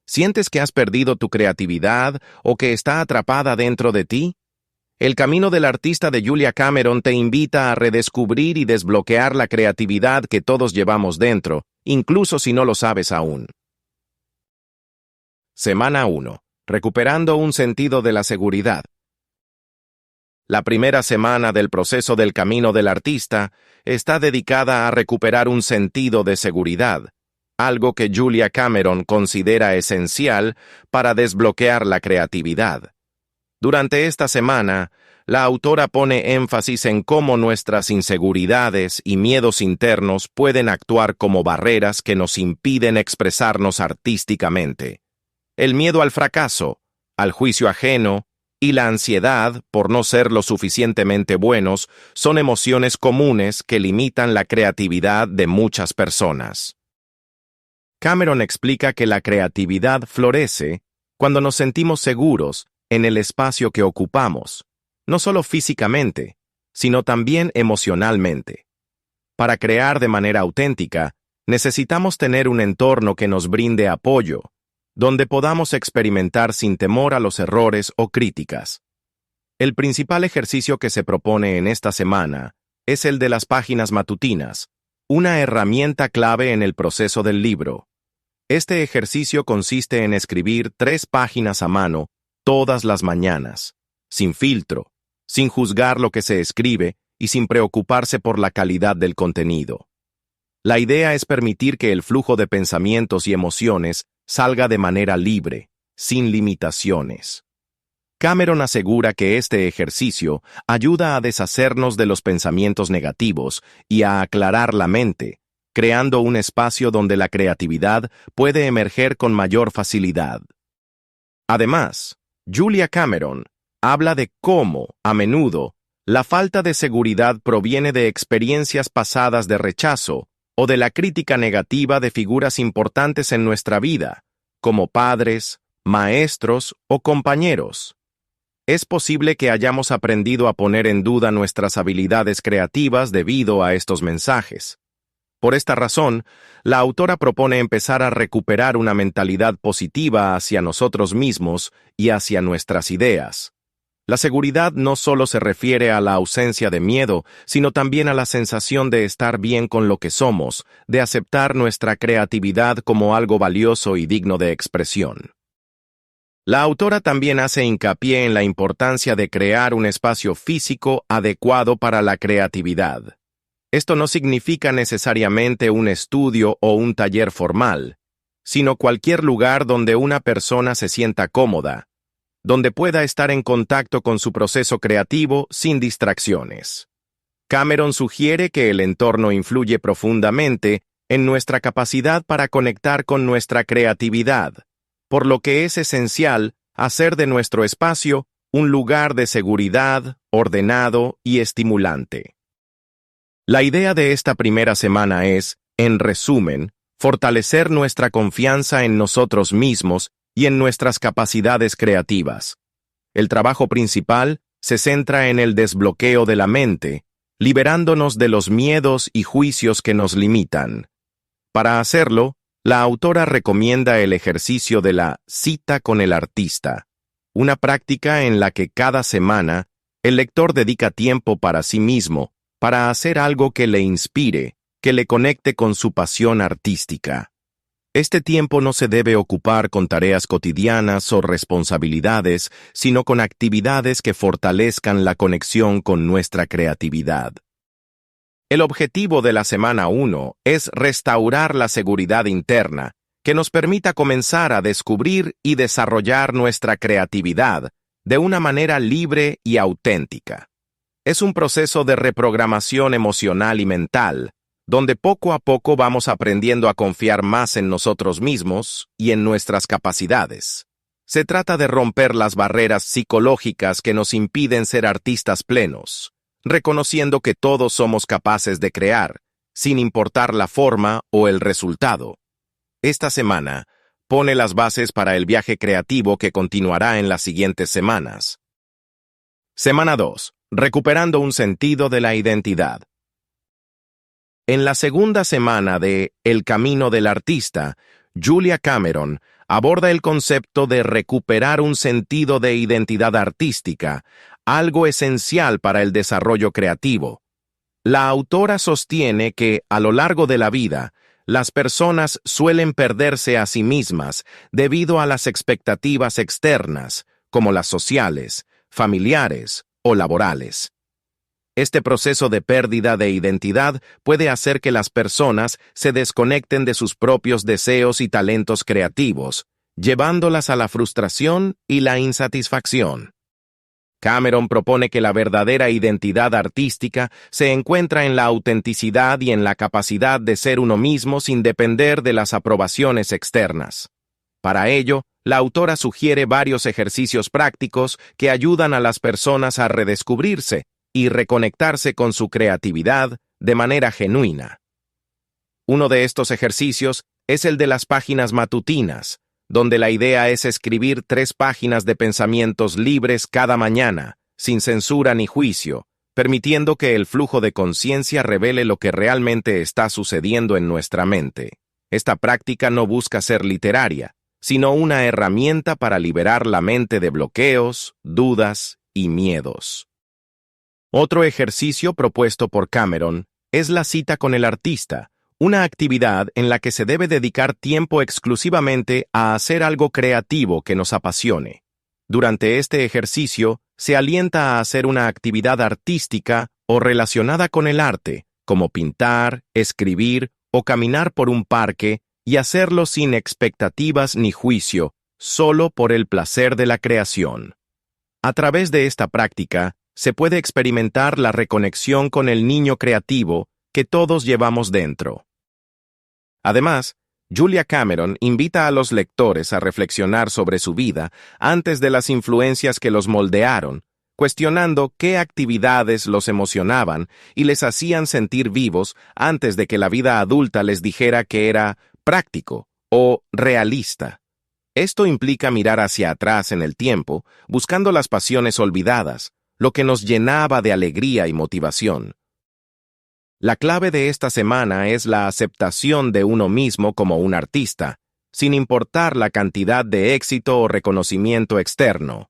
¿Sientes que has perdido tu creatividad o que está atrapada dentro de ti? El camino del artista de Julia Cameron te invita a redescubrir y desbloquear la creatividad que todos llevamos dentro, incluso si no lo sabes aún. Semana 1. Recuperando un sentido de la seguridad. La primera semana del proceso del camino del artista está dedicada a recuperar un sentido de seguridad, algo que Julia Cameron considera esencial para desbloquear la creatividad. Durante esta semana, la autora pone énfasis en cómo nuestras inseguridades y miedos internos pueden actuar como barreras que nos impiden expresarnos artísticamente. El miedo al fracaso, al juicio ajeno y la ansiedad por no ser lo suficientemente buenos son emociones comunes que limitan la creatividad de muchas personas. Cameron explica que la creatividad florece cuando nos sentimos seguros en el espacio que ocupamos, no solo físicamente, sino también emocionalmente. Para crear de manera auténtica, necesitamos tener un entorno que nos brinde apoyo, donde podamos experimentar sin temor a los errores o críticas. El principal ejercicio que se propone en esta semana es el de las páginas matutinas, una herramienta clave en el proceso del libro. Este ejercicio consiste en escribir 3 páginas a mano todas las mañanas, sin filtro, sin juzgar lo que se escribe y sin preocuparse por la calidad del contenido. La idea es permitir que el flujo de pensamientos y emociones salga de manera libre, sin limitaciones. Cameron asegura que este ejercicio ayuda a deshacernos de los pensamientos negativos y a aclarar la mente, creando un espacio donde la creatividad puede emerger con mayor facilidad. Además, Julia Cameron habla de cómo, a menudo, la falta de seguridad proviene de experiencias pasadas de rechazo o de la crítica negativa de figuras importantes en nuestra vida, como padres, maestros o compañeros. Es posible que hayamos aprendido a poner en duda nuestras habilidades creativas debido a estos mensajes. Por esta razón, la autora propone empezar a recuperar una mentalidad positiva hacia nosotros mismos y hacia nuestras ideas. La seguridad no solo se refiere a la ausencia de miedo, sino también a la sensación de estar bien con lo que somos, de aceptar nuestra creatividad como algo valioso y digno de expresión. La autora también hace hincapié en la importancia de crear un espacio físico adecuado para la creatividad. Esto no significa necesariamente un estudio o un taller formal, sino cualquier lugar donde una persona se sienta cómoda, donde pueda estar en contacto con su proceso creativo sin distracciones. Cameron sugiere que el entorno influye profundamente en nuestra capacidad para conectar con nuestra creatividad, por lo que es esencial hacer de nuestro espacio un lugar de seguridad, ordenado y estimulante. La idea de esta primera semana es, en resumen, fortalecer nuestra confianza en nosotros mismos y en nuestras capacidades creativas. El trabajo principal se centra en el desbloqueo de la mente, liberándonos de los miedos y juicios que nos limitan. Para hacerlo, la autora recomienda el ejercicio de la cita con el artista, una práctica en la que cada semana el lector dedica tiempo para sí mismo, para hacer algo que le inspire, que le conecte con su pasión artística. Este tiempo no se debe ocupar con tareas cotidianas o responsabilidades, sino con actividades que fortalezcan la conexión con nuestra creatividad. El objetivo de la semana 1 es restaurar la seguridad interna, que nos permita comenzar a descubrir y desarrollar nuestra creatividad de una manera libre y auténtica. Es un proceso de reprogramación emocional y mental, donde poco a poco vamos aprendiendo a confiar más en nosotros mismos y en nuestras capacidades. Se trata de romper las barreras psicológicas que nos impiden ser artistas plenos, reconociendo que todos somos capaces de crear, sin importar la forma o el resultado. Esta semana pone las bases para el viaje creativo que continuará en las siguientes semanas. Semana 2. Recuperando un sentido de la identidad. En la segunda semana de El camino del artista, Julia Cameron aborda el concepto de recuperar un sentido de identidad artística, algo esencial para el desarrollo creativo. La autora sostiene que, a lo largo de la vida, las personas suelen perderse a sí mismas debido a las expectativas externas, como las sociales, familiares o laborales. Este proceso de pérdida de identidad puede hacer que las personas se desconecten de sus propios deseos y talentos creativos, llevándolas a la frustración y la insatisfacción. Cameron propone que la verdadera identidad artística se encuentra en la autenticidad y en la capacidad de ser uno mismo sin depender de las aprobaciones externas. Para ello, la autora sugiere varios ejercicios prácticos que ayudan a las personas a redescubrirse y reconectarse con su creatividad de manera genuina. Uno de estos ejercicios es el de las páginas matutinas, donde la idea es escribir 3 páginas de pensamientos libres cada mañana, sin censura ni juicio, permitiendo que el flujo de conciencia revele lo que realmente está sucediendo en nuestra mente. Esta práctica no busca ser literaria, sino una herramienta para liberar la mente de bloqueos, dudas y miedos. Otro ejercicio propuesto por Cameron es la cita con el artista, una actividad en la que se debe dedicar tiempo exclusivamente a hacer algo creativo que nos apasione. Durante este ejercicio, se alienta a hacer una actividad artística o relacionada con el arte, como pintar, escribir o caminar por un parque, y hacerlo sin expectativas ni juicio, solo por el placer de la creación. A través de esta práctica, se puede experimentar la reconexión con el niño creativo que todos llevamos dentro. Además, Julia Cameron invita a los lectores a reflexionar sobre su vida antes de las influencias que los moldearon, cuestionando qué actividades los emocionaban y les hacían sentir vivos antes de que la vida adulta les dijera que era práctico o realista. Esto implica mirar hacia atrás en el tiempo, buscando las pasiones olvidadas, lo que nos llenaba de alegría y motivación. La clave de esta semana es la aceptación de uno mismo como un artista, sin importar la cantidad de éxito o reconocimiento externo.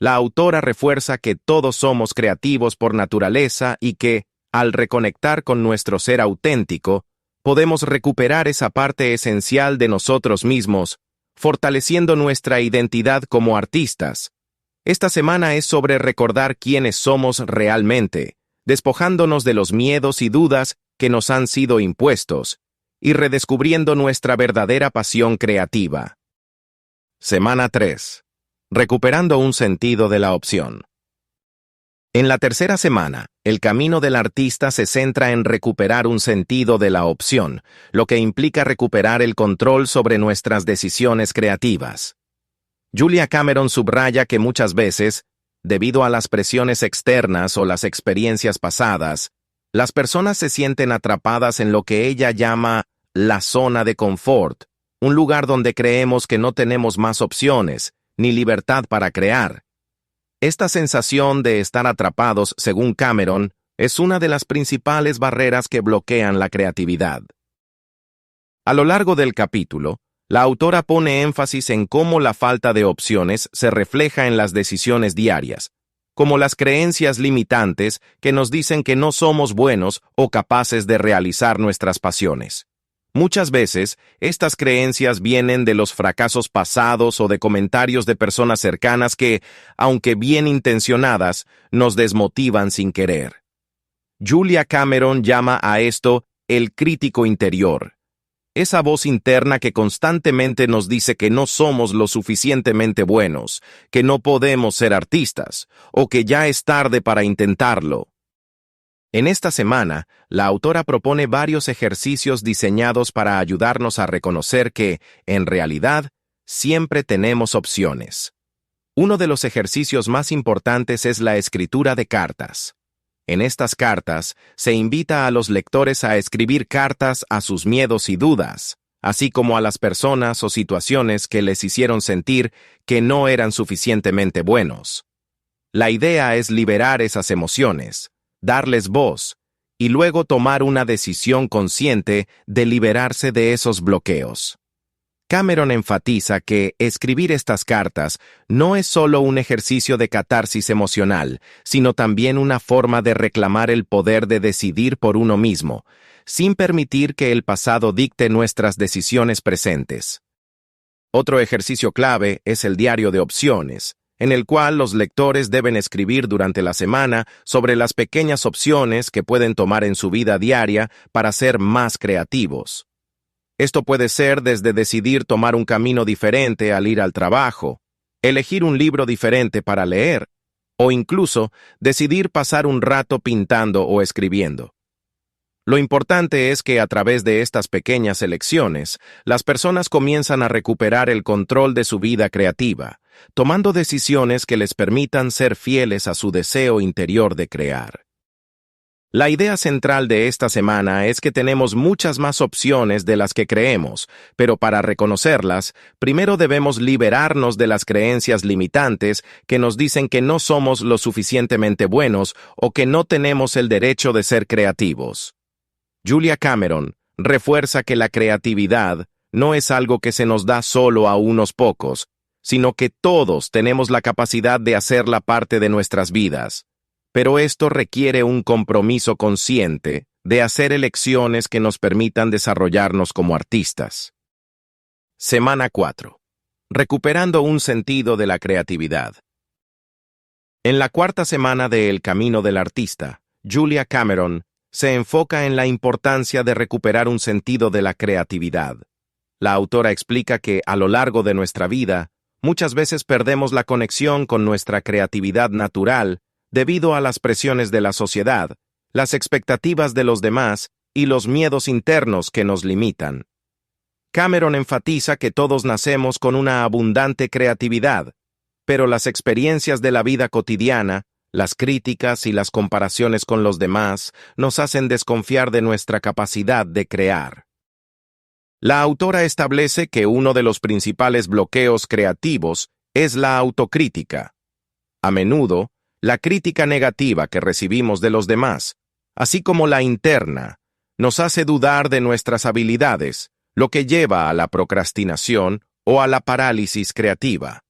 La autora refuerza que todos somos creativos por naturaleza y que, al reconectar con nuestro ser auténtico, podemos recuperar esa parte esencial de nosotros mismos, fortaleciendo nuestra identidad como artistas. Esta semana es sobre recordar quiénes somos realmente, despojándonos de los miedos y dudas que nos han sido impuestos, y redescubriendo nuestra verdadera pasión creativa. Semana 3. Recuperando un sentido de la opción. En la tercera semana, el camino del artista se centra en recuperar un sentido de la opción, lo que implica recuperar el control sobre nuestras decisiones creativas. Julia Cameron subraya que muchas veces, debido a las presiones externas o las experiencias pasadas, las personas se sienten atrapadas en lo que ella llama la zona de confort, un lugar donde creemos que no tenemos más opciones, ni libertad para crear. Esta sensación de estar atrapados, según Cameron, es una de las principales barreras que bloquean la creatividad. A lo largo del capítulo, la autora pone énfasis en cómo la falta de opciones se refleja en las decisiones diarias, como las creencias limitantes que nos dicen que no somos buenos o capaces de realizar nuestras pasiones. Muchas veces, estas creencias vienen de los fracasos pasados o de comentarios de personas cercanas que, aunque bien intencionadas, nos desmotivan sin querer. Julia Cameron llama a esto el crítico interior. Esa voz interna que constantemente nos dice que no somos lo suficientemente buenos, que no podemos ser artistas, o que ya es tarde para intentarlo. En esta semana, la autora propone varios ejercicios diseñados para ayudarnos a reconocer que, en realidad, siempre tenemos opciones. Uno de los ejercicios más importantes es la escritura de cartas. En estas cartas, se invita a los lectores a escribir cartas a sus miedos y dudas, así como a las personas o situaciones que les hicieron sentir que no eran suficientemente buenos. La idea es liberar esas emociones, darles voz, y luego tomar una decisión consciente de liberarse de esos bloqueos. Cameron enfatiza que escribir estas cartas no es solo un ejercicio de catarsis emocional, sino también una forma de reclamar el poder de decidir por uno mismo, sin permitir que el pasado dicte nuestras decisiones presentes. Otro ejercicio clave es el diario de opciones, en el cual los lectores deben escribir durante la semana sobre las pequeñas opciones que pueden tomar en su vida diaria para ser más creativos. Esto puede ser desde decidir tomar un camino diferente al ir al trabajo, elegir un libro diferente para leer, o incluso decidir pasar un rato pintando o escribiendo. Lo importante es que a través de estas pequeñas elecciones, las personas comienzan a recuperar el control de su vida creativa, tomando decisiones que les permitan ser fieles a su deseo interior de crear. La idea central de esta semana es que tenemos muchas más opciones de las que creemos, pero para reconocerlas, primero debemos liberarnos de las creencias limitantes que nos dicen que no somos lo suficientemente buenos o que no tenemos el derecho de ser creativos. Julia Cameron refuerza que la creatividad no es algo que se nos da solo a unos pocos, sino que todos tenemos la capacidad de hacerla parte de nuestras vidas. Pero esto requiere un compromiso consciente de hacer elecciones que nos permitan desarrollarnos como artistas. Semana 4. Recuperando un sentido de la creatividad. En la cuarta semana de El Camino del Artista, Julia Cameron se enfoca en la importancia de recuperar un sentido de la creatividad. La autora explica que, a lo largo de nuestra vida, muchas veces perdemos la conexión con nuestra creatividad natural debido a las presiones de la sociedad, las expectativas de los demás y los miedos internos que nos limitan. Cameron enfatiza que todos nacemos con una abundante creatividad, pero las experiencias de la vida cotidiana, las críticas y las comparaciones con los demás nos hacen desconfiar de nuestra capacidad de crear. La autora establece que uno de los principales bloqueos creativos es la autocrítica. A menudo, la crítica negativa que recibimos de los demás, así como la interna, nos hace dudar de nuestras habilidades, lo que lleva a la procrastinación o a la parálisis creativa.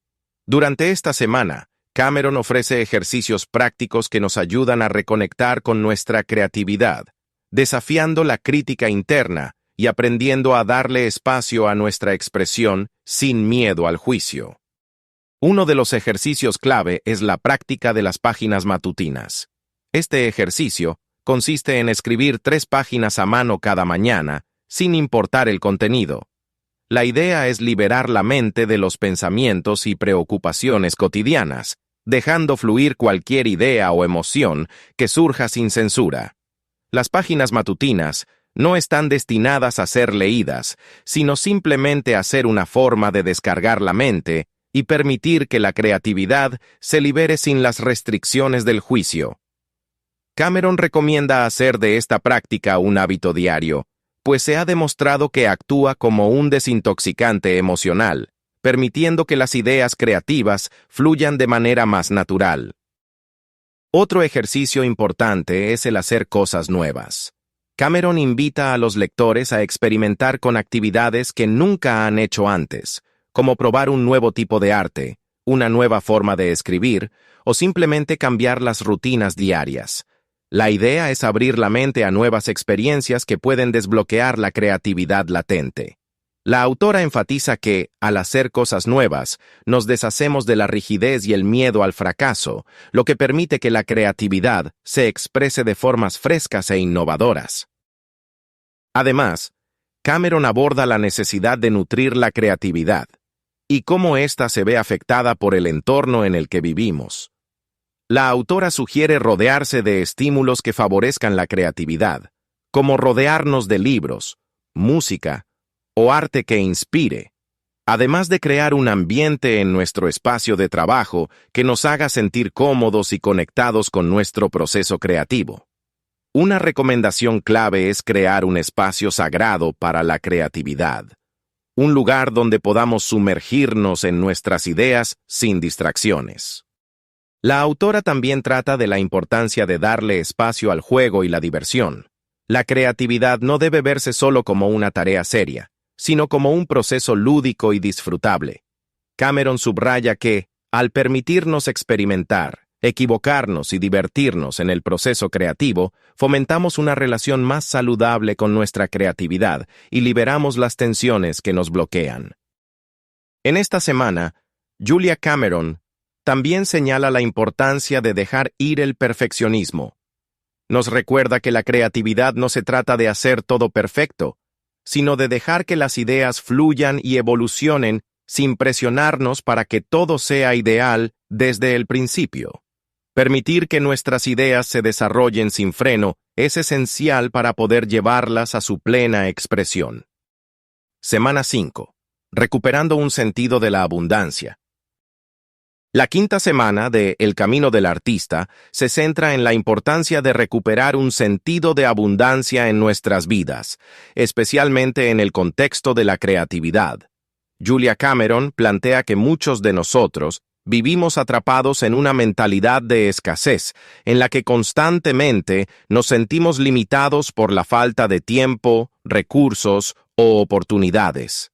Durante esta semana, Cameron ofrece ejercicios prácticos que nos ayudan a reconectar con nuestra creatividad, desafiando la crítica interna y aprendiendo a darle espacio a nuestra expresión sin miedo al juicio. Uno de los ejercicios clave es la práctica de las páginas matutinas. Este ejercicio consiste en escribir 3 páginas a mano cada mañana, sin importar el contenido. La idea es liberar la mente de los pensamientos y preocupaciones cotidianas, dejando fluir cualquier idea o emoción que surja sin censura. Las páginas matutinas no están destinadas a ser leídas, sino simplemente a ser una forma de descargar la mente y permitir que la creatividad se libere sin las restricciones del juicio. Cameron recomienda hacer de esta práctica un hábito diario, pues se ha demostrado que actúa como un desintoxicante emocional, permitiendo que las ideas creativas fluyan de manera más natural. Otro ejercicio importante es el hacer cosas nuevas. Cameron invita a los lectores a experimentar con actividades que nunca han hecho antes, como probar un nuevo tipo de arte, una nueva forma de escribir, o simplemente cambiar las rutinas diarias. La idea es abrir la mente a nuevas experiencias que pueden desbloquear la creatividad latente. La autora enfatiza que, al hacer cosas nuevas, nos deshacemos de la rigidez y el miedo al fracaso, lo que permite que la creatividad se exprese de formas frescas e innovadoras. Además, Cameron aborda la necesidad de nutrir la creatividad y cómo ésta se ve afectada por el entorno en el que vivimos. La autora sugiere rodearse de estímulos que favorezcan la creatividad, como rodearnos de libros, música o arte que inspire, además de crear un ambiente en nuestro espacio de trabajo que nos haga sentir cómodos y conectados con nuestro proceso creativo. Una recomendación clave es crear un espacio sagrado para la creatividad, un lugar donde podamos sumergirnos en nuestras ideas sin distracciones. La autora también trata de la importancia de darle espacio al juego y la diversión. La creatividad no debe verse solo como una tarea seria, sino como un proceso lúdico y disfrutable. Cameron subraya que, al permitirnos experimentar, equivocarnos y divertirnos en el proceso creativo, fomentamos una relación más saludable con nuestra creatividad y liberamos las tensiones que nos bloquean. En esta semana, Julia Cameron también señala la importancia de dejar ir el perfeccionismo. Nos recuerda que la creatividad no se trata de hacer todo perfecto, sino de dejar que las ideas fluyan y evolucionen sin presionarnos para que todo sea ideal desde el principio. Permitir que nuestras ideas se desarrollen sin freno es esencial para poder llevarlas a su plena expresión. Semana 5. Recuperando un sentido de la abundancia. La quinta semana de El Camino del Artista se centra en la importancia de recuperar un sentido de abundancia en nuestras vidas, especialmente en el contexto de la creatividad. Julia Cameron plantea que muchos de nosotros vivimos atrapados en una mentalidad de escasez, en la que constantemente nos sentimos limitados por la falta de tiempo, recursos o oportunidades.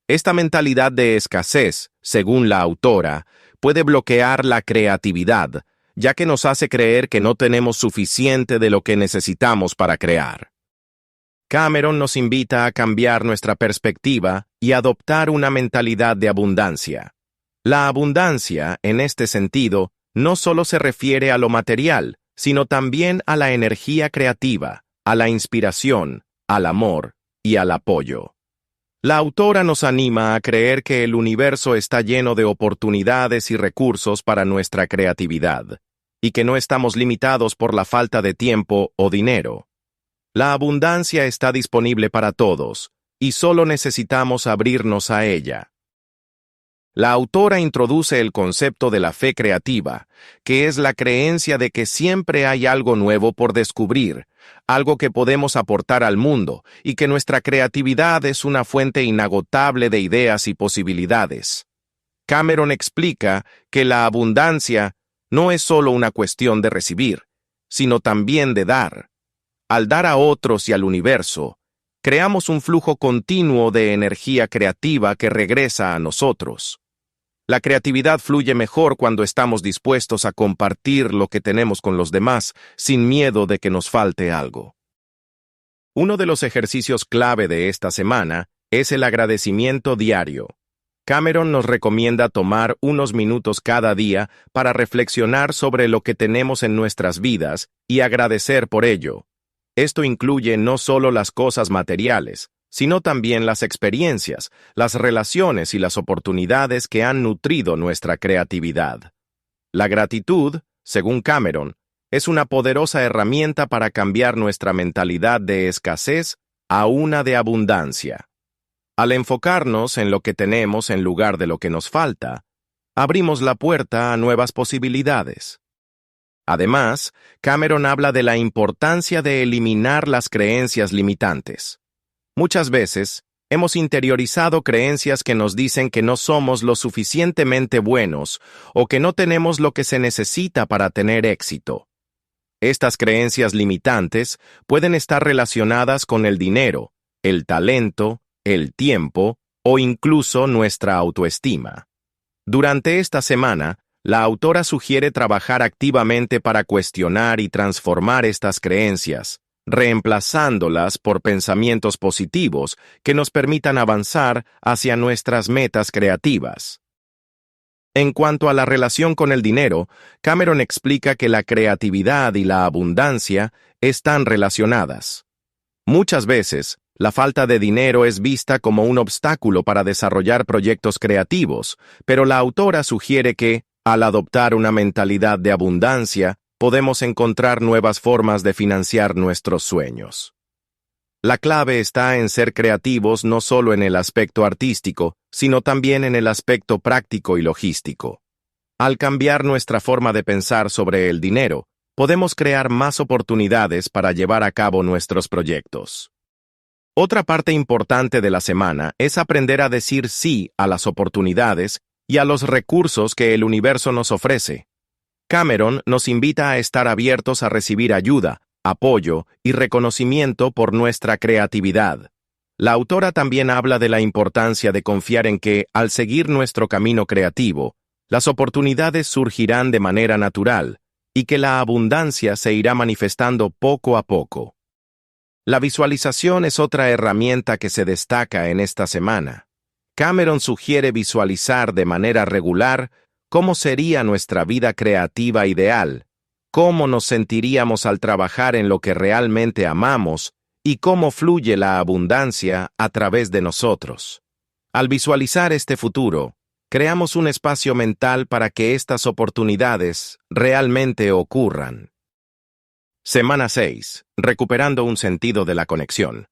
Esta mentalidad de escasez, según la autora, puede bloquear la creatividad, ya que nos hace creer que no tenemos suficiente de lo que necesitamos para crear. Cameron nos invita a cambiar nuestra perspectiva y adoptar una mentalidad de abundancia. La abundancia, en este sentido, no solo se refiere a lo material, sino también a la energía creativa, a la inspiración, al amor y al apoyo. La autora nos anima a creer que el universo está lleno de oportunidades y recursos para nuestra creatividad, y que no estamos limitados por la falta de tiempo o dinero. La abundancia está disponible para todos, y solo necesitamos abrirnos a ella. La autora introduce el concepto de la fe creativa, que es la creencia de que siempre hay algo nuevo por descubrir, algo que podemos aportar al mundo, y que nuestra creatividad es una fuente inagotable de ideas y posibilidades. Cameron explica que la abundancia no es solo una cuestión de recibir, sino también de dar. Al dar a otros y al universo, creamos un flujo continuo de energía creativa que regresa a nosotros. La creatividad fluye mejor cuando estamos dispuestos a compartir lo que tenemos con los demás, sin miedo de que nos falte algo. Uno de los ejercicios clave de esta semana es el agradecimiento diario. Cameron nos recomienda tomar unos minutos cada día para reflexionar sobre lo que tenemos en nuestras vidas y agradecer por ello. Esto incluye no solo las cosas materiales, sino también las experiencias, las relaciones y las oportunidades que han nutrido nuestra creatividad. La gratitud, según Cameron, es una poderosa herramienta para cambiar nuestra mentalidad de escasez a una de abundancia. Al enfocarnos en lo que tenemos en lugar de lo que nos falta, abrimos la puerta a nuevas posibilidades. Además, Cameron habla de la importancia de eliminar las creencias limitantes. Muchas veces, hemos interiorizado creencias que nos dicen que no somos lo suficientemente buenos o que no tenemos lo que se necesita para tener éxito. Estas creencias limitantes pueden estar relacionadas con el dinero, el talento, el tiempo o incluso nuestra autoestima. Durante esta semana, la autora sugiere trabajar activamente para cuestionar y transformar estas creencias, reemplazándolas por pensamientos positivos que nos permitan avanzar hacia nuestras metas creativas. En cuanto a la relación con el dinero, Cameron explica que la creatividad y la abundancia están relacionadas. Muchas veces, la falta de dinero es vista como un obstáculo para desarrollar proyectos creativos, pero la autora sugiere que, al adoptar una mentalidad de abundancia, podemos encontrar nuevas formas de financiar nuestros sueños. La clave está en ser creativos no solo en el aspecto artístico, sino también en el aspecto práctico y logístico. Al cambiar nuestra forma de pensar sobre el dinero, podemos crear más oportunidades para llevar a cabo nuestros proyectos. Otra parte importante de la semana es aprender a decir sí a las oportunidades y a los recursos que el universo nos ofrece. Cameron nos invita a estar abiertos a recibir ayuda, apoyo y reconocimiento por nuestra creatividad. La autora también habla de la importancia de confiar en que, al seguir nuestro camino creativo, las oportunidades surgirán de manera natural y que la abundancia se irá manifestando poco a poco. La visualización es otra herramienta que se destaca en esta semana. Cameron sugiere visualizar de manera regular cómo sería nuestra vida creativa ideal, cómo nos sentiríamos al trabajar en lo que realmente amamos y cómo fluye la abundancia a través de nosotros. Al visualizar este futuro, creamos un espacio mental para que estas oportunidades realmente ocurran. Semana 6. Recuperando un sentido de la conexión.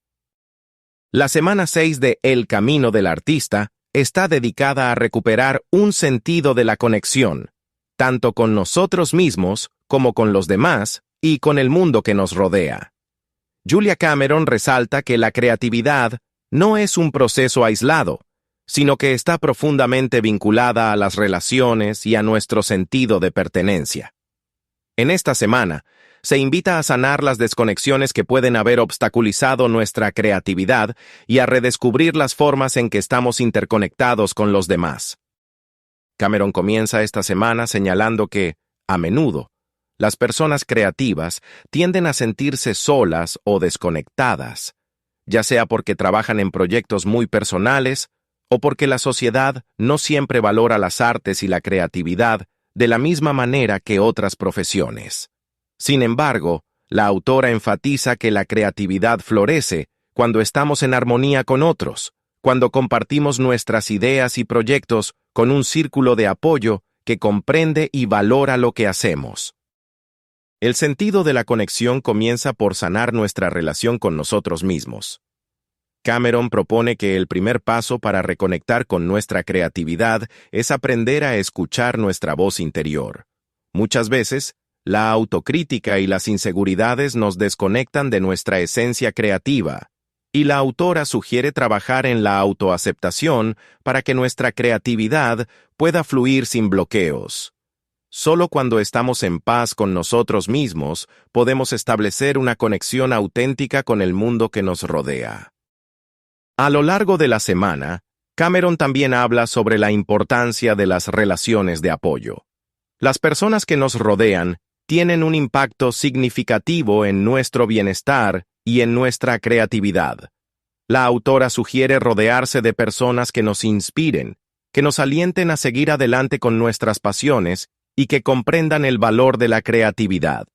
La semana 6 de El Camino del Artista está dedicada a recuperar un sentido de la conexión, tanto con nosotros mismos como con los demás y con el mundo que nos rodea. Julia Cameron resalta que la creatividad no es un proceso aislado, sino que está profundamente vinculada a las relaciones y a nuestro sentido de pertenencia. En esta semana, se invita a sanar las desconexiones que pueden haber obstaculizado nuestra creatividad y a redescubrir las formas en que estamos interconectados con los demás. Cameron comienza esta semana señalando que, a menudo, las personas creativas tienden a sentirse solas o desconectadas, ya sea porque trabajan en proyectos muy personales o porque la sociedad no siempre valora las artes y la creatividad de la misma manera que otras profesiones. Sin embargo, la autora enfatiza que la creatividad florece cuando estamos en armonía con otros, cuando compartimos nuestras ideas y proyectos con un círculo de apoyo que comprende y valora lo que hacemos. El sentido de la conexión comienza por sanar nuestra relación con nosotros mismos. Cameron propone que el primer paso para reconectar con nuestra creatividad es aprender a escuchar nuestra voz interior. Muchas veces, la autocrítica y las inseguridades nos desconectan de nuestra esencia creativa, y la autora sugiere trabajar en la autoaceptación para que nuestra creatividad pueda fluir sin bloqueos. Solo cuando estamos en paz con nosotros mismos podemos establecer una conexión auténtica con el mundo que nos rodea. A lo largo de la semana, Cameron también habla sobre la importancia de las relaciones de apoyo. Las personas que nos rodean tienen un impacto significativo en nuestro bienestar y en nuestra creatividad. La autora sugiere rodearse de personas que nos inspiren, que nos alienten a seguir adelante con nuestras pasiones y que comprendan el valor de la creatividad.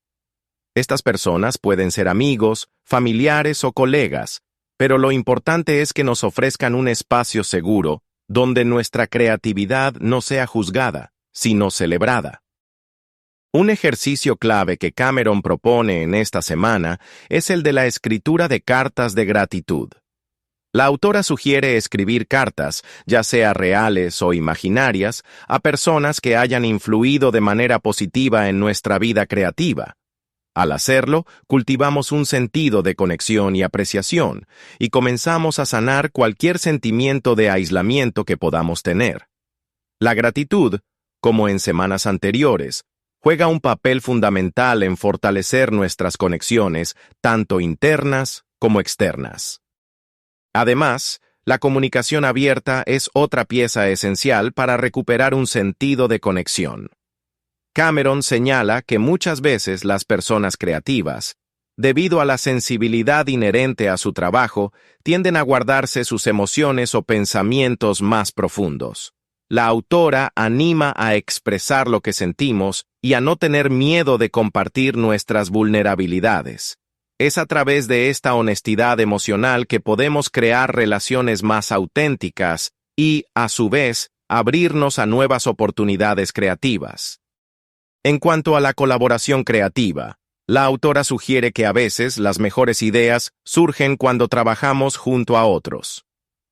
Estas personas pueden ser amigos, familiares o colegas, pero lo importante es que nos ofrezcan un espacio seguro donde nuestra creatividad no sea juzgada, sino celebrada. Un ejercicio clave que Cameron propone en esta semana es el de la escritura de cartas de gratitud. La autora sugiere escribir cartas, ya sea reales o imaginarias, a personas que hayan influido de manera positiva en nuestra vida creativa. Al hacerlo, cultivamos un sentido de conexión y apreciación, y comenzamos a sanar cualquier sentimiento de aislamiento que podamos tener. La gratitud, como en semanas anteriores, juega un papel fundamental en fortalecer nuestras conexiones, tanto internas como externas. Además, la comunicación abierta es otra pieza esencial para recuperar un sentido de conexión. Cameron señala que muchas veces las personas creativas, debido a la sensibilidad inherente a su trabajo, tienden a guardarse sus emociones o pensamientos más profundos. La autora anima a expresar lo que sentimos y a no tener miedo de compartir nuestras vulnerabilidades. Es a través de esta honestidad emocional que podemos crear relaciones más auténticas y, a su vez, abrirnos a nuevas oportunidades creativas. En cuanto a la colaboración creativa, la autora sugiere que a veces las mejores ideas surgen cuando trabajamos junto a otros.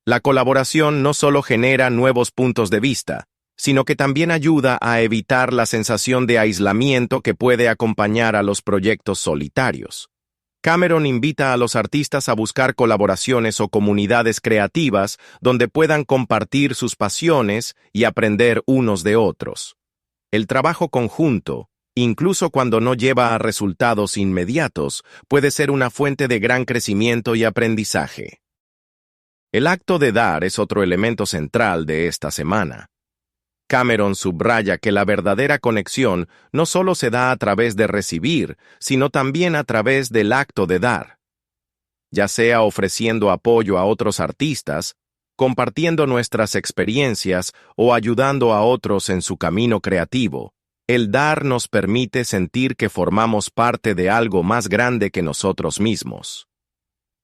La colaboración no solo genera nuevos puntos de vista, sino que también ayuda a evitar la sensación de aislamiento que puede acompañar a los proyectos solitarios. Cameron invita a los artistas a buscar colaboraciones o comunidades creativas donde puedan compartir sus pasiones y aprender unos de otros. El trabajo conjunto, incluso cuando no lleva a resultados inmediatos, puede ser una fuente de gran crecimiento y aprendizaje. El acto de dar es otro elemento central de esta semana. Cameron subraya que la verdadera conexión no solo se da a través de recibir, sino también a través del acto de dar. Ya sea ofreciendo apoyo a otros artistas, compartiendo nuestras experiencias o ayudando a otros en su camino creativo, el dar nos permite sentir que formamos parte de algo más grande que nosotros mismos.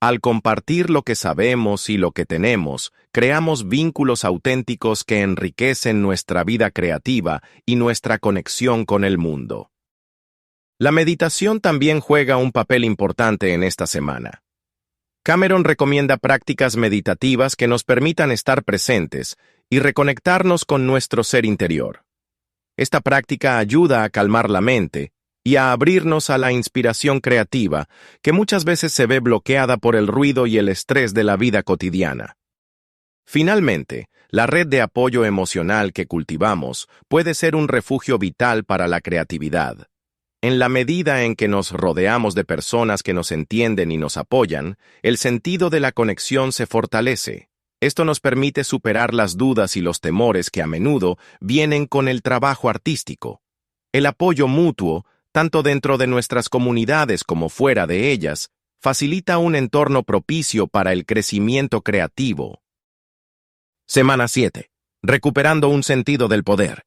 Al compartir lo que sabemos y lo que tenemos, creamos vínculos auténticos que enriquecen nuestra vida creativa y nuestra conexión con el mundo. La meditación también juega un papel importante en esta semana. Cameron recomienda prácticas meditativas que nos permitan estar presentes y reconectarnos con nuestro ser interior. Esta práctica ayuda a calmar la mente y a abrirnos a la inspiración creativa, que muchas veces se ve bloqueada por el ruido y el estrés de la vida cotidiana. Finalmente, la red de apoyo emocional que cultivamos puede ser un refugio vital para la creatividad. En la medida en que nos rodeamos de personas que nos entienden y nos apoyan, el sentido de la conexión se fortalece. Esto nos permite superar las dudas y los temores que a menudo vienen con el trabajo artístico. El apoyo mutuo, tanto dentro de nuestras comunidades como fuera de ellas, facilita un entorno propicio para el crecimiento creativo. Semana 7. Recuperando un sentido del poder.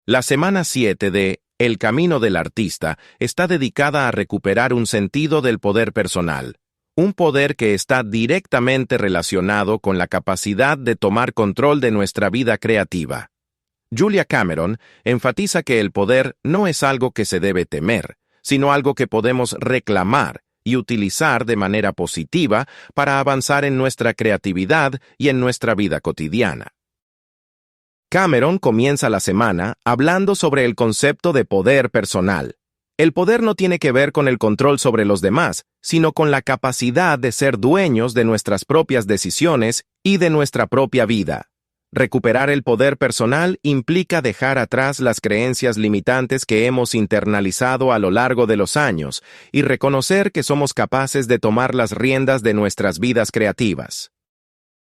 La semana 7 de El Camino del Artista está dedicada a recuperar un sentido del poder personal, un poder que está directamente relacionado con la capacidad de tomar control de nuestra vida creativa. Julia Cameron enfatiza que el poder no es algo que se debe temer, sino algo que podemos reclamar y utilizar de manera positiva para avanzar en nuestra creatividad y en nuestra vida cotidiana. Cameron comienza la semana hablando sobre el concepto de poder personal. El poder no tiene que ver con el control sobre los demás, sino con la capacidad de ser dueños de nuestras propias decisiones y de nuestra propia vida. Recuperar el poder personal implica dejar atrás las creencias limitantes que hemos internalizado a lo largo de los años y reconocer que somos capaces de tomar las riendas de nuestras vidas creativas.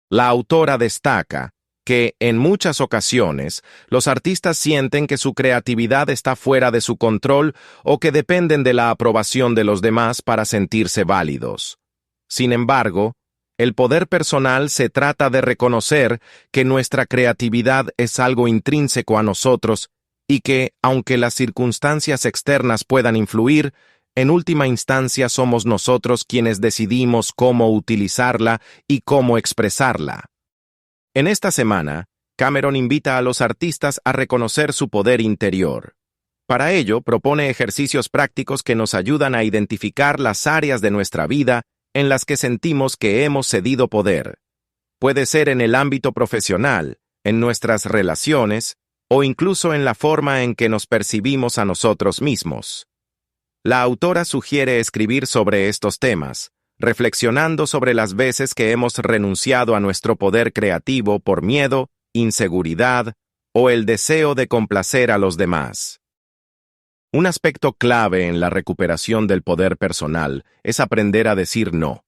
La autora destaca que, en muchas ocasiones, los artistas sienten que su creatividad está fuera de su control o que dependen de la aprobación de los demás para sentirse válidos. Sin embargo, el poder personal se trata de reconocer que nuestra creatividad es algo intrínseco a nosotros y que, aunque las circunstancias externas puedan influir, en última instancia somos nosotros quienes decidimos cómo utilizarla y cómo expresarla. En esta semana, Cameron invita a los artistas a reconocer su poder interior. Para ello, propone ejercicios prácticos que nos ayudan a identificar las áreas de nuestra vida en las que sentimos que hemos cedido poder. Puede ser en el ámbito profesional, en nuestras relaciones, o incluso en la forma en que nos percibimos a nosotros mismos. La autora sugiere escribir sobre estos temas, reflexionando sobre las veces que hemos renunciado a nuestro poder creativo por miedo, inseguridad o el deseo de complacer a los demás. Un aspecto clave en la recuperación del poder personal es aprender a decir no.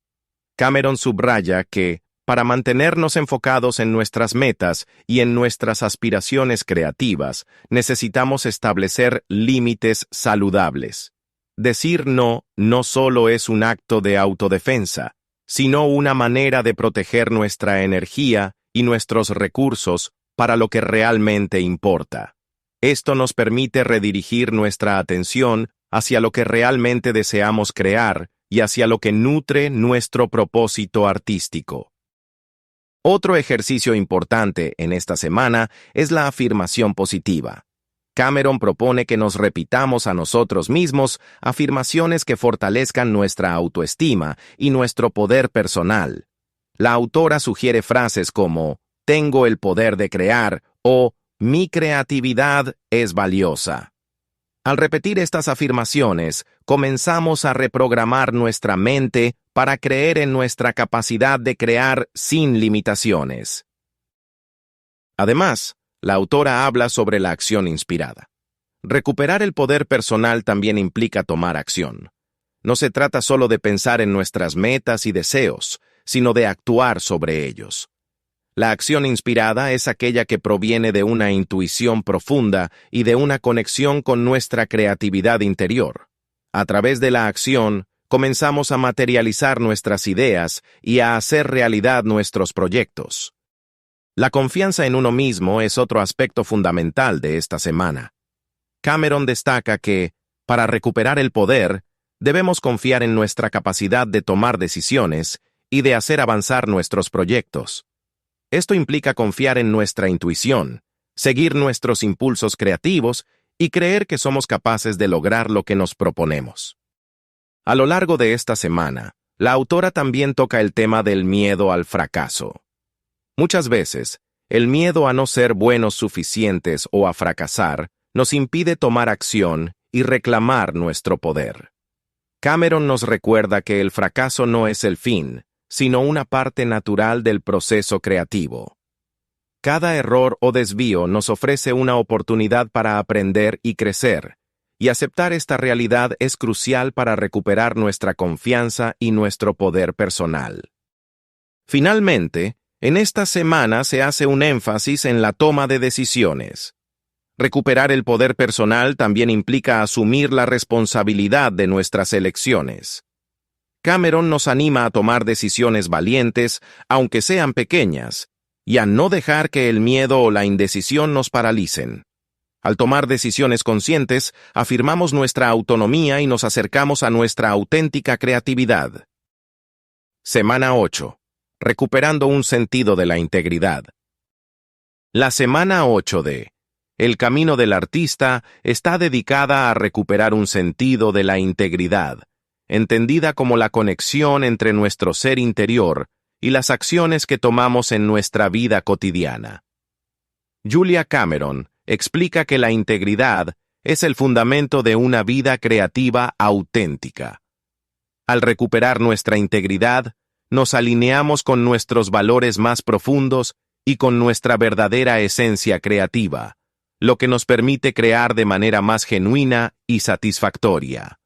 Cameron subraya que, para mantenernos enfocados en nuestras metas y en nuestras aspiraciones creativas, necesitamos establecer límites saludables. Decir no solo es un acto de autodefensa, sino una manera de proteger nuestra energía y nuestros recursos para lo que realmente importa. Esto nos permite redirigir nuestra atención hacia lo que realmente deseamos crear y hacia lo que nutre nuestro propósito artístico. Otro ejercicio importante en esta semana es la afirmación positiva. Cameron propone que nos repitamos a nosotros mismos afirmaciones que fortalezcan nuestra autoestima y nuestro poder personal. La autora sugiere frases como «tengo el poder de crear» o «mi creatividad es valiosa». Al repetir estas afirmaciones, comenzamos a reprogramar nuestra mente para creer en nuestra capacidad de crear sin limitaciones. Además, la autora habla sobre la acción inspirada. Recuperar el poder personal también implica tomar acción. No se trata solo de pensar en nuestras metas y deseos, sino de actuar sobre ellos. La acción inspirada es aquella que proviene de una intuición profunda y de una conexión con nuestra creatividad interior. A través de la acción, comenzamos a materializar nuestras ideas y a hacer realidad nuestros proyectos. La confianza en uno mismo es otro aspecto fundamental de esta semana. Cameron destaca que, para recuperar el poder, debemos confiar en nuestra capacidad de tomar decisiones y de hacer avanzar nuestros proyectos. Esto implica confiar en nuestra intuición, seguir nuestros impulsos creativos y creer que somos capaces de lograr lo que nos proponemos. A lo largo de esta semana, la autora también toca el tema del miedo al fracaso. Muchas veces, el miedo a no ser buenos suficientes o a fracasar nos impide tomar acción y reclamar nuestro poder. Cameron nos recuerda que el fracaso no es el fin, sino una parte natural del proceso creativo. Cada error o desvío nos ofrece una oportunidad para aprender y crecer, y aceptar esta realidad es crucial para recuperar nuestra confianza y nuestro poder personal. Finalmente, en esta semana se hace un énfasis en la toma de decisiones. Recuperar el poder personal también implica asumir la responsabilidad de nuestras elecciones. Cameron nos anima a tomar decisiones valientes, aunque sean pequeñas, y a no dejar que el miedo o la indecisión nos paralicen. Al tomar decisiones conscientes, afirmamos nuestra autonomía y nos acercamos a nuestra auténtica creatividad. Semana 8. Recuperando un sentido de la integridad. La semana 8 de El camino del artista está dedicada a recuperar un sentido de la integridad, entendida como la conexión entre nuestro ser interior y las acciones que tomamos en nuestra vida cotidiana. Julia Cameron explica que la integridad es el fundamento de una vida creativa auténtica. Al recuperar nuestra integridad, nos alineamos con nuestros valores más profundos y con nuestra verdadera esencia creativa, lo que nos permite crear de manera más genuina y satisfactoria.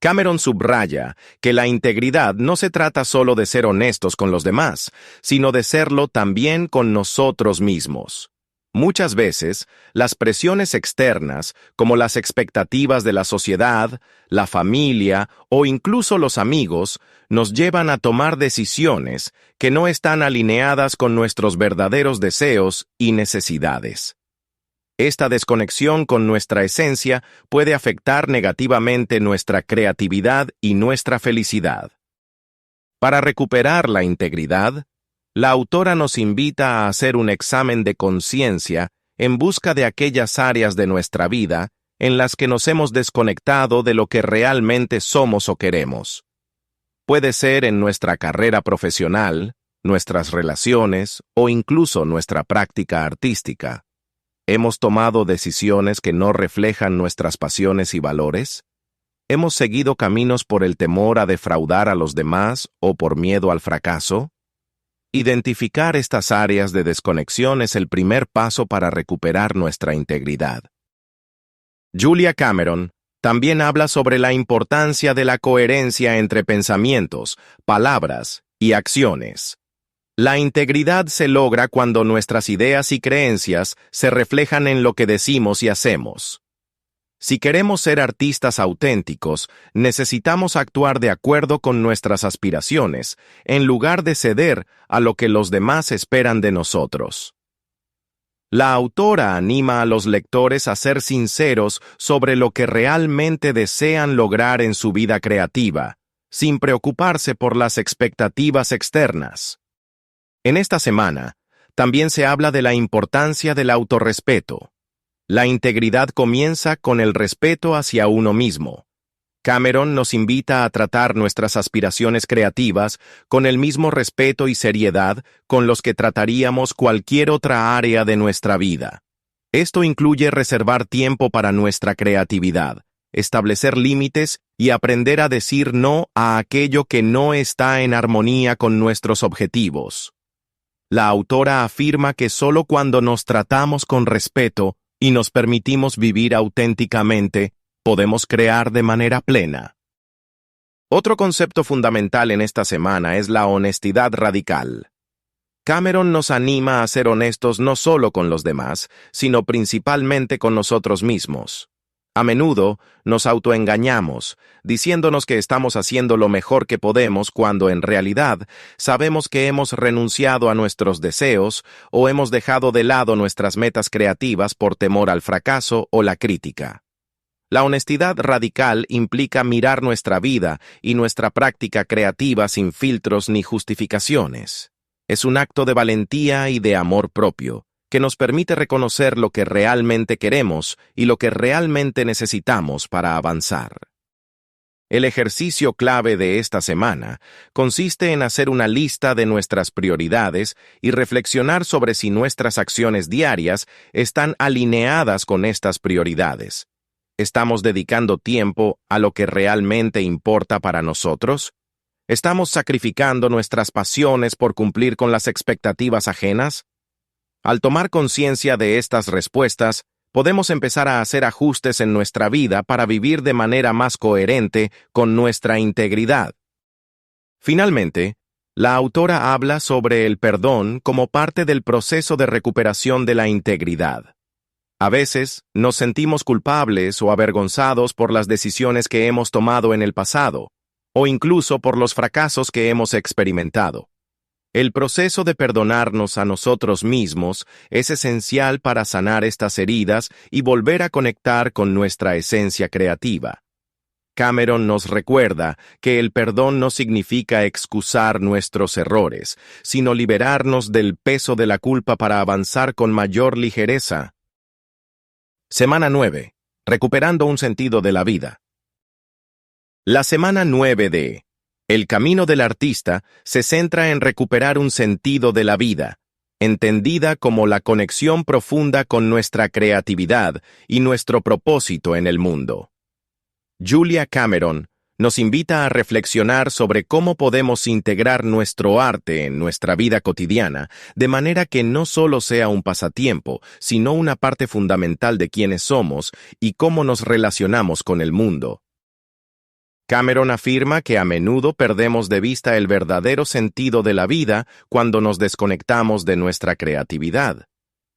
Cameron subraya que la integridad no se trata solo de ser honestos con los demás, sino de serlo también con nosotros mismos. Muchas veces, las presiones externas, como las expectativas de la sociedad, la familia o incluso los amigos, nos llevan a tomar decisiones que no están alineadas con nuestros verdaderos deseos y necesidades. Esta desconexión con nuestra esencia puede afectar negativamente nuestra creatividad y nuestra felicidad. Para recuperar la integridad, la autora nos invita a hacer un examen de conciencia en busca de aquellas áreas de nuestra vida en las que nos hemos desconectado de lo que realmente somos o queremos. Puede ser en nuestra carrera profesional, nuestras relaciones o incluso nuestra práctica artística. ¿Hemos tomado decisiones que no reflejan nuestras pasiones y valores? ¿Hemos seguido caminos por el temor a defraudar a los demás o por miedo al fracaso? Identificar estas áreas de desconexión es el primer paso para recuperar nuestra integridad. Julia Cameron también habla sobre la importancia de la coherencia entre pensamientos, palabras y acciones. La integridad se logra cuando nuestras ideas y creencias se reflejan en lo que decimos y hacemos. Si queremos ser artistas auténticos, necesitamos actuar de acuerdo con nuestras aspiraciones, en lugar de ceder a lo que los demás esperan de nosotros. La autora anima a los lectores a ser sinceros sobre lo que realmente desean lograr en su vida creativa, sin preocuparse por las expectativas externas. En esta semana, también se habla de la importancia del autorrespeto. La integridad comienza con el respeto hacia uno mismo. Cameron nos invita a tratar nuestras aspiraciones creativas con el mismo respeto y seriedad con los que trataríamos cualquier otra área de nuestra vida. Esto incluye reservar tiempo para nuestra creatividad, establecer límites y aprender a decir no a aquello que no está en armonía con nuestros objetivos. La autora afirma que solo cuando nos tratamos con respeto y nos permitimos vivir auténticamente, podemos crear de manera plena. Otro concepto fundamental en esta semana es la honestidad radical. Cameron nos anima a ser honestos no solo con los demás, sino principalmente con nosotros mismos. A menudo nos autoengañamos, diciéndonos que estamos haciendo lo mejor que podemos cuando en realidad sabemos que hemos renunciado a nuestros deseos o hemos dejado de lado nuestras metas creativas por temor al fracaso o la crítica. La honestidad radical implica mirar nuestra vida y nuestra práctica creativa sin filtros ni justificaciones. Es un acto de valentía y de amor propio, que nos permite reconocer lo que realmente queremos y lo que realmente necesitamos para avanzar. El ejercicio clave de esta semana consiste en hacer una lista de nuestras prioridades y reflexionar sobre si nuestras acciones diarias están alineadas con estas prioridades. ¿Estamos dedicando tiempo a lo que realmente importa para nosotros? ¿Estamos sacrificando nuestras pasiones por cumplir con las expectativas ajenas? Al tomar conciencia de estas respuestas, podemos empezar a hacer ajustes en nuestra vida para vivir de manera más coherente con nuestra integridad. Finalmente, la autora habla sobre el perdón como parte del proceso de recuperación de la integridad. A veces, nos sentimos culpables o avergonzados por las decisiones que hemos tomado en el pasado, o incluso por los fracasos que hemos experimentado. El proceso de perdonarnos a nosotros mismos es esencial para sanar estas heridas y volver a conectar con nuestra esencia creativa. Cameron nos recuerda que el perdón no significa excusar nuestros errores, sino liberarnos del peso de la culpa para avanzar con mayor ligereza. Semana 9. Recuperando un sentido de la vida. La semana 9 de El camino del artista se centra en recuperar un sentido de la vida, entendida como la conexión profunda con nuestra creatividad y nuestro propósito en el mundo. Julia Cameron nos invita a reflexionar sobre cómo podemos integrar nuestro arte en nuestra vida cotidiana, de manera que no solo sea un pasatiempo, sino una parte fundamental de quiénes somos y cómo nos relacionamos con el mundo. Cameron afirma que a menudo perdemos de vista el verdadero sentido de la vida cuando nos desconectamos de nuestra creatividad.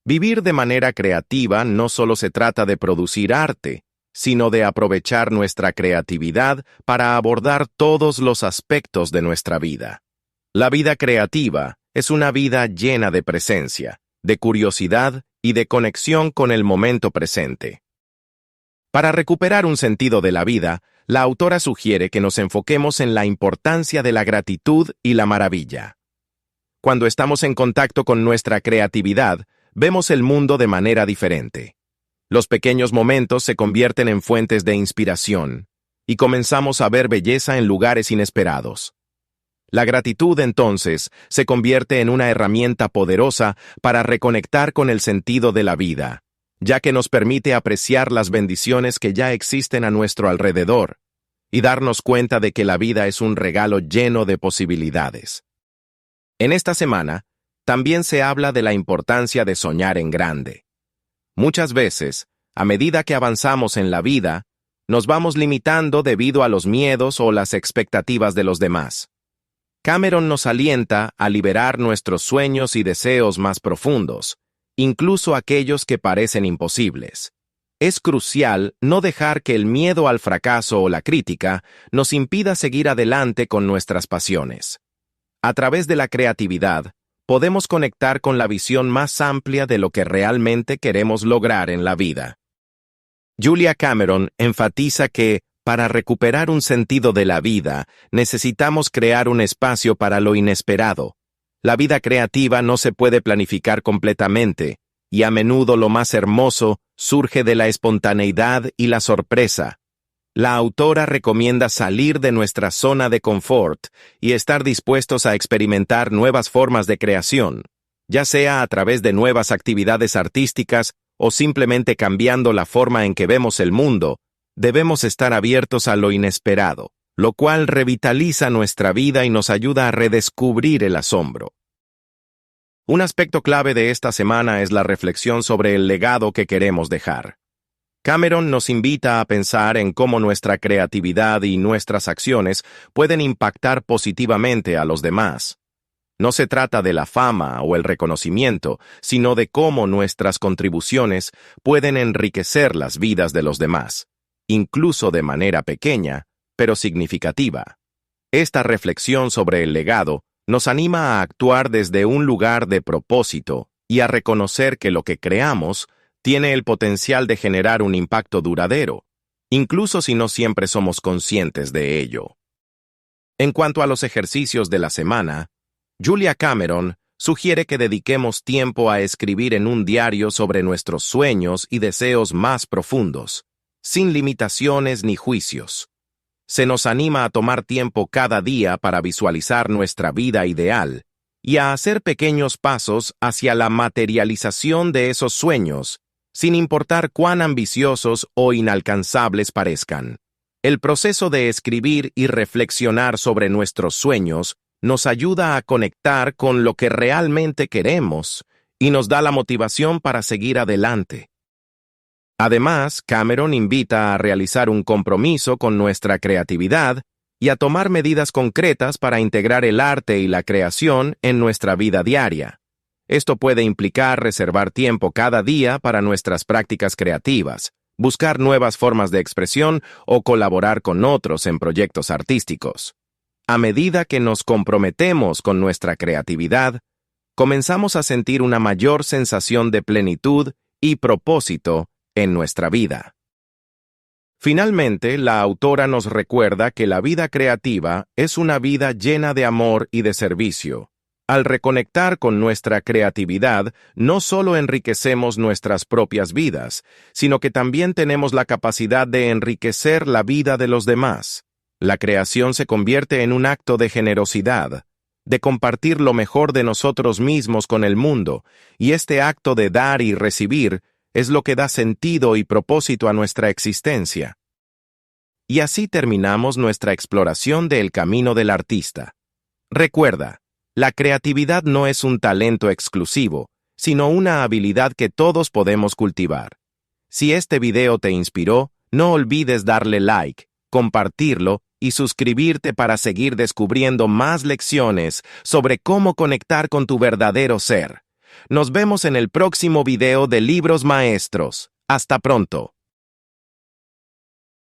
Vivir de manera creativa no solo se trata de producir arte, sino de aprovechar nuestra creatividad para abordar todos los aspectos de nuestra vida. La vida creativa es una vida llena de presencia, de curiosidad y de conexión con el momento presente. Para recuperar un sentido de la vida, la autora sugiere que nos enfoquemos en la importancia de la gratitud y la maravilla. Cuando estamos en contacto con nuestra creatividad, vemos el mundo de manera diferente. Los pequeños momentos se convierten en fuentes de inspiración, y comenzamos a ver belleza en lugares inesperados. La gratitud, entonces, se convierte en una herramienta poderosa para reconectar con el sentido de la vida, ya que nos permite apreciar las bendiciones que ya existen a nuestro alrededor, y darnos cuenta de que la vida es un regalo lleno de posibilidades. En esta semana, también se habla de la importancia de soñar en grande. Muchas veces, a medida que avanzamos en la vida, nos vamos limitando debido a los miedos o las expectativas de los demás. Cameron nos alienta a liberar nuestros sueños y deseos más profundos, incluso aquellos que parecen imposibles. Es crucial no dejar que el miedo al fracaso o la crítica nos impida seguir adelante con nuestras pasiones. A través de la creatividad, podemos conectar con la visión más amplia de lo que realmente queremos lograr en la vida. Julia Cameron enfatiza que, para recuperar un sentido de la vida, necesitamos crear un espacio para lo inesperado. La vida creativa no se puede planificar completamente, y a menudo lo más hermoso surge de la espontaneidad y la sorpresa. La autora recomienda salir de nuestra zona de confort y estar dispuestos a experimentar nuevas formas de creación, ya sea a través de nuevas actividades artísticas o simplemente cambiando la forma en que vemos el mundo. Debemos estar abiertos a lo inesperado, lo cual revitaliza nuestra vida y nos ayuda a redescubrir el asombro. Un aspecto clave de esta semana es la reflexión sobre el legado que queremos dejar. Cameron nos invita a pensar en cómo nuestra creatividad y nuestras acciones pueden impactar positivamente a los demás. No se trata de la fama o el reconocimiento, sino de cómo nuestras contribuciones pueden enriquecer las vidas de los demás, incluso de manera pequeña, pero significativa. Esta reflexión sobre el legado nos anima a actuar desde un lugar de propósito y a reconocer que lo que creamos tiene el potencial de generar un impacto duradero, incluso si no siempre somos conscientes de ello. En cuanto a los ejercicios de la semana, Julia Cameron sugiere que dediquemos tiempo a escribir en un diario sobre nuestros sueños y deseos más profundos, sin limitaciones ni juicios. Se nos anima a tomar tiempo cada día para visualizar nuestra vida ideal y a hacer pequeños pasos hacia la materialización de esos sueños, sin importar cuán ambiciosos o inalcanzables parezcan. El proceso de escribir y reflexionar sobre nuestros sueños nos ayuda a conectar con lo que realmente queremos y nos da la motivación para seguir adelante. Además, Cameron invita a realizar un compromiso con nuestra creatividad y a tomar medidas concretas para integrar el arte y la creación en nuestra vida diaria. Esto puede implicar reservar tiempo cada día para nuestras prácticas creativas, buscar nuevas formas de expresión o colaborar con otros en proyectos artísticos. A medida que nos comprometemos con nuestra creatividad, comenzamos a sentir una mayor sensación de plenitud y propósito en nuestra vida. Finalmente, la autora nos recuerda que la vida creativa es una vida llena de amor y de servicio. Al reconectar con nuestra creatividad, no solo enriquecemos nuestras propias vidas, sino que también tenemos la capacidad de enriquecer la vida de los demás. La creación se convierte en un acto de generosidad, de compartir lo mejor de nosotros mismos con el mundo, y este acto de dar y recibir es lo que da sentido y propósito a nuestra existencia. Y así terminamos nuestra exploración del camino del artista. Recuerda, la creatividad no es un talento exclusivo, sino una habilidad que todos podemos cultivar. Si este video te inspiró, no olvides darle like, compartirlo y suscribirte para seguir descubriendo más lecciones sobre cómo conectar con tu verdadero ser. Nos vemos en el próximo video de Libros Maestros. Hasta pronto.